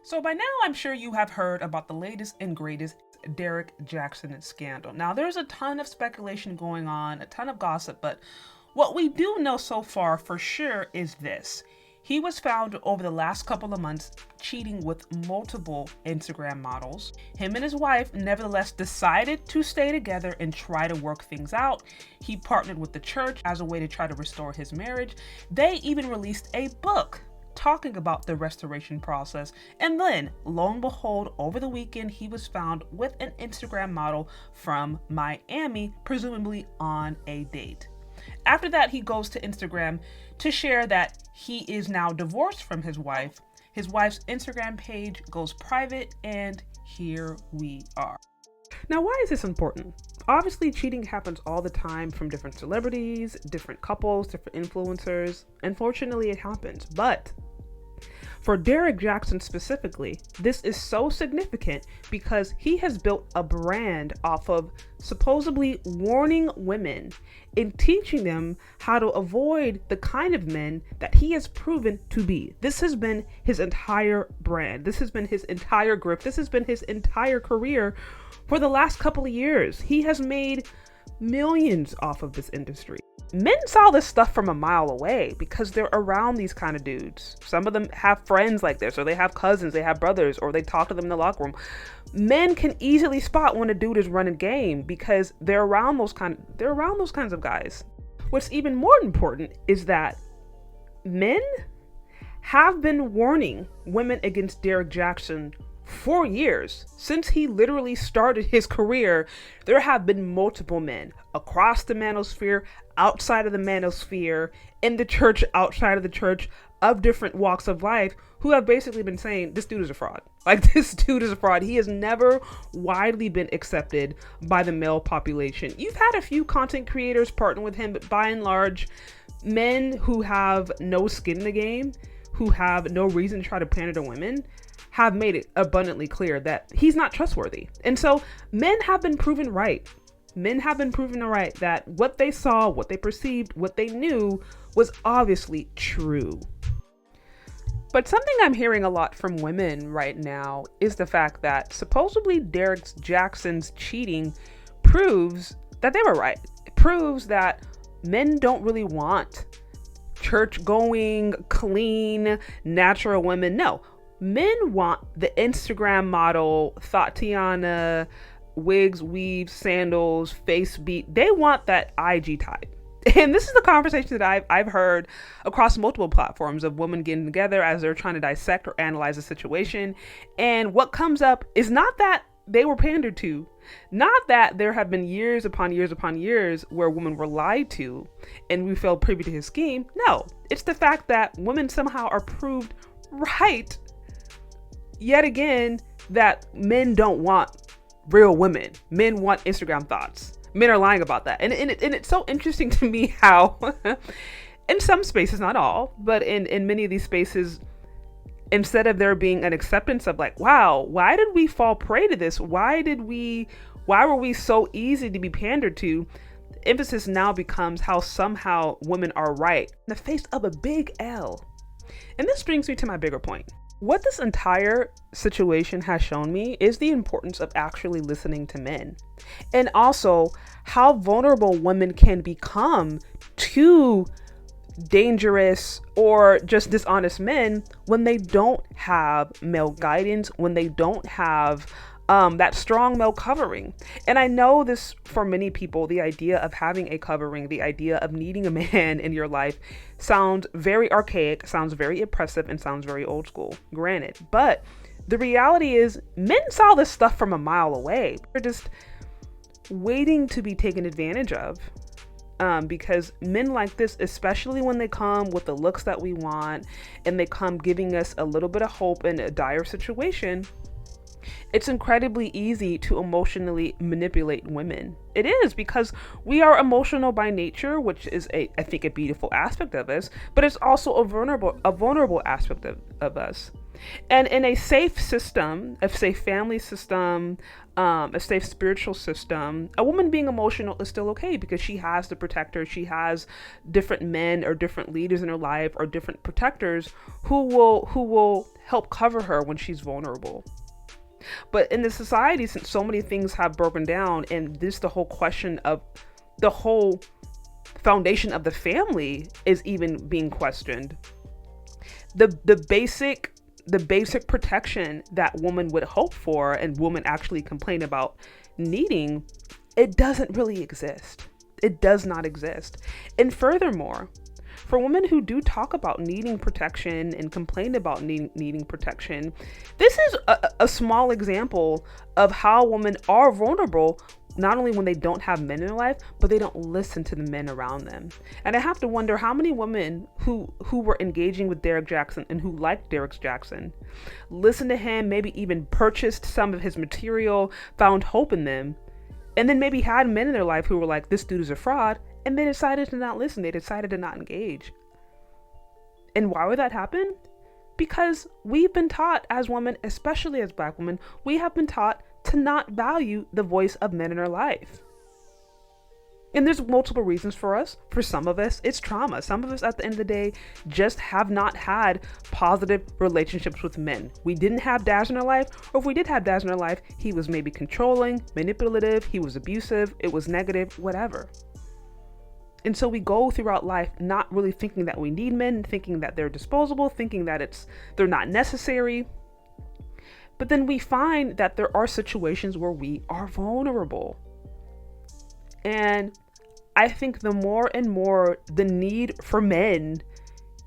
So by now, I'm sure you have heard about the latest and greatest Derrick Jaxn scandal. Now, there's a ton of speculation going on, a ton of gossip, but what we do know so far for sure is this. He was found over the last couple of months cheating with multiple Instagram models. Him and his wife nevertheless decided to stay together and try to work things out. He partnered with the church as a way to try to restore his marriage. They even released a book talking about the restoration process. And then, lo and behold, over the weekend, he was found with an Instagram model from Miami, presumably on a date. After that, he goes to Instagram to share that he is now divorced from his wife. His wife's Instagram page goes private, and here we are. Now, why is this important? Obviously, cheating happens all the time from different celebrities, different couples, different influencers. Unfortunately, it happens. But for Derrick Jaxn specifically, this is so significant because he has built a brand off of supposedly warning women and teaching them how to avoid the kind of men that he has proven to be. This has been his entire brand. This has been his entire grip. This has been his entire career for the last couple of years. He has made millions off of this industry. Men saw this stuff from a mile away because they're around these kind of dudes. Some of them have friends like this, or they have cousins, they have brothers, or they talk to them in the locker room. Men can easily spot when a dude is running game because they're around those kinds of guys. What's even more important is that men have been warning women against Derrick Jaxn for years. Since he literally started his career, there have been multiple men across the manosphere, outside of the manosphere, in the church, outside of the church, of different walks of life, who have basically been saying, this dude is a fraud. Like, this dude is a fraud. He has never widely been accepted by the male population. You've had a few content creators partner with him, but by and large, men who have no skin in the game, who have no reason to try to pander to women, have made it abundantly clear that he's not trustworthy. And so men have been proven right. Men have been proven right that what they saw, what they perceived, what they knew was obviously true. But something I'm hearing a lot from women right now is the fact that supposedly Derrick Jaxn's cheating proves that they were right. It proves that men don't really want church-going, clean, natural women. No. Men want the Instagram model, Thotiana, wigs, weaves, sandals, face beat. They want that IG type. And this is the conversation that I've heard across multiple platforms of women getting together as they're trying to dissect or analyze a situation. And what comes up is not that they were pandered to, not that there have been years upon years upon years where women were lied to and we fell privy to his scheme. No, it's the fact that women somehow are proved right yet again that men don't want real women. Men want Instagram thoughts. Men are lying about that. And it's so interesting to me how in some spaces, not all, but in many of these spaces, instead of there being an acceptance of like, wow, why did we fall prey to this? Why were we so easy to be pandered to? Emphasis now becomes how somehow women are right in the face of a big L. And this brings me to my bigger point. What this entire situation has shown me is the importance of actually listening to men, and also how vulnerable women can become to dangerous or just dishonest men when they don't have male guidance, when they don't have that strong male covering. And I know this, for many people, the idea of having a covering, the idea of needing a man in your life sounds very archaic, sounds very oppressive, and sounds very old school, granted. But the reality is men saw this stuff from a mile away. They're just waiting to be taken advantage of. Because men like this, especially when they come with the looks that we want and they come giving us a little bit of hope in a dire situation, it's incredibly easy to emotionally manipulate women. It is, because we are emotional by nature, which is I think a beautiful aspect of us, but it's also a vulnerable aspect of us. And in a safe system, a safe family system, a safe spiritual system, a woman being emotional is still okay because she has the protector. She has different men or different leaders in her life or different protectors who will help cover her when she's vulnerable. But in the society, since so many things have broken down, and this the whole question of the whole foundation of the family is even being questioned. The basic protection that woman would hope for and women actually complain about needing, it doesn't really exist. It does not exist. And furthermore, for women who do talk about needing protection and complain about needing protection, this is a small example of how women are vulnerable, not only when they don't have men in their life, but they don't listen to the men around them. And I have to wonder how many women who were engaging with Derrick Jaxn and who liked Derrick Jaxn, listened to him, maybe even purchased some of his material, found hope in them, and then maybe had men in their life who were like, this dude is a fraud, and they decided to not listen. They decided to not engage. And why would that happen? Because we've been taught as women, especially as Black women, we have been taught to not value the voice of men in our life. And there's multiple reasons for us. For some of us, it's trauma. Some of us at the end of the day just have not had positive relationships with men. We didn't have dads in our life, or if we did have dads in our life, he was maybe controlling, manipulative, he was abusive, it was negative, whatever. And so we go throughout life not really thinking that we need men, thinking that they're disposable, thinking that they're not necessary. But then we find that there are situations where we are vulnerable. And I think the more and more the need for men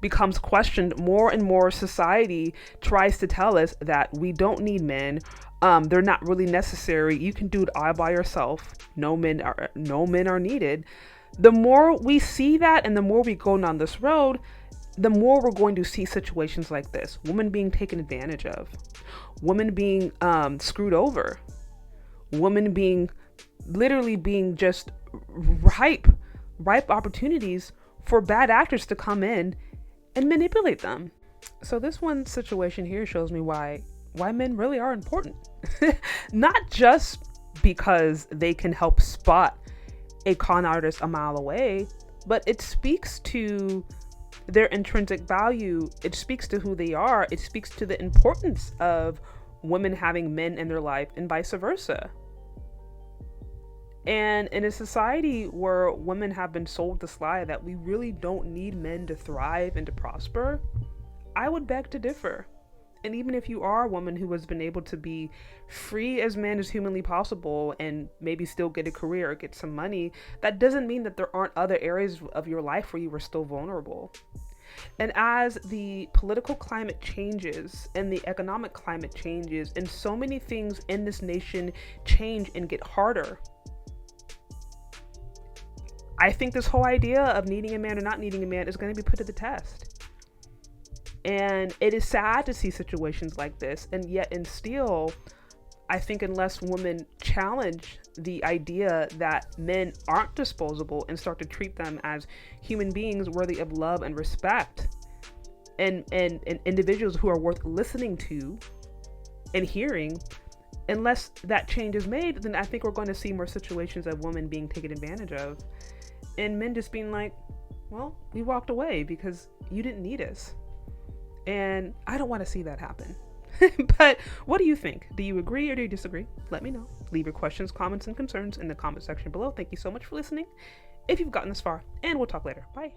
becomes questioned, more and more society tries to tell us that we don't need men. They're not really necessary. You can do it all by yourself. No men are needed. The more we see that and the more we go down this road, the more we're going to see situations like this. Women being taken advantage of. Women being screwed over. Women literally being just ripe opportunities for bad actors to come in and manipulate them. So this one situation here shows me why men really are important. Not just because they can help spot a con artist a mile away, but it speaks to their intrinsic value. It speaks to who they are. It speaks to the importance of women having men in their life and vice versa. And in a society where women have been sold this lie that we really don't need men to thrive and to prosper, I would beg to differ. And even if you are a woman who has been able to be free as man as humanly possible and maybe still get a career or get some money, that doesn't mean that there aren't other areas of your life where you are still vulnerable. And as the political climate changes and the economic climate changes and so many things in this nation change and get harder, I think this whole idea of needing a man or not needing a man is going to be put to the test. And it is sad to see situations like this. And yet, and still, I think unless women challenge the idea that men aren't disposable and start to treat them as human beings worthy of love and respect, and individuals who are worth listening to and hearing, unless that change is made, then I think we're going to see more situations of women being taken advantage of and men just being like, well, we walked away because you didn't need us. And I don't want to see that happen. But what do you think? Do you agree or do you disagree? Let me know. Leave your questions, comments, and concerns in the comment section below. Thank you so much for listening, if you've gotten this far, and we'll talk later. Bye.